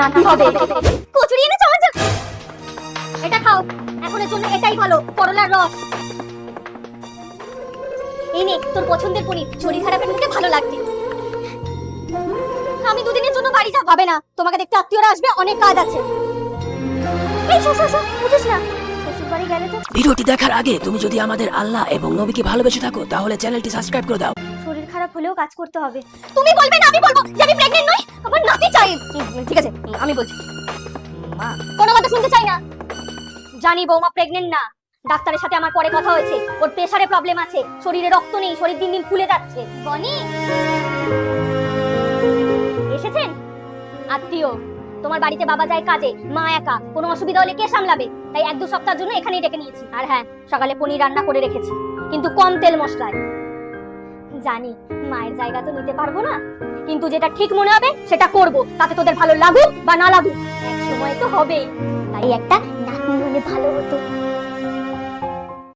নাতি হবে। কচুরি এনে চাওয়া যাক, এটা খাও, এখনের জন্য এটাই ভালো, করলার রস। এই নে তোর পছন্দের পনির, শরীর খারাপের মুখে ভালো লাগছে। আমি দুদিনের জন্য বাড়ি যাব। হবে না, তোমাকে দেখতে আত্মীয়রা আসবে, অনেক কাজ আছে। এই শো বুঝিস না, শ্বশুর বাড়ি গেলে তো। ভিডিওটি দেখার আগে তুমি যদি আমাদের আল্লাহ এবং নবীকে ভালোবেসে থাকো তাহলে চ্যানেলটি সাবস্ক্রাইব করে দাও। শরীর খারাপ হলেও কাজ করতে হবে। তুমি বলবে না আমি বলবো যে আমি প্রেগন্যান্ট নই, আমার নাতি চাই। ঠিক আছে আমি বলছি। মা কোনো কথা শুনতে চাই না। জানি বৌমা প্রেগন্যান্ট না, ডাক্তারের সাথে আমার পরে কথা হয়েছে, ওর প্রেসারে প্রবলেম আছে, শরীরে রক্ত নেই, শরীর দিন দিন ফুলে যাচ্ছে। বনি এসেছেন আত্মীয়, তোমার বাড়িতে বাবা যায় কাজে, মা একা, কোনো অসুবিধা হলে কে সামলাবে, তাই 1-2 সপ্তাহের জন্য এখানেই ডেকে নিয়েছি। আর হ্যাঁ, সকালে পনির রান্না করে রেখেছি, কিন্তু কম তেল মশলায়। জানি মায়ের জায়গা তো নিতে পারবো না, কিন্তু যেটা ঠিক মনে হবে সেটা করব, তাতে তোদের ভালো লাগুক বা না লাগুক, এক সময় তো হবে। তাই একটা নাতনি হলে ভালো হতো।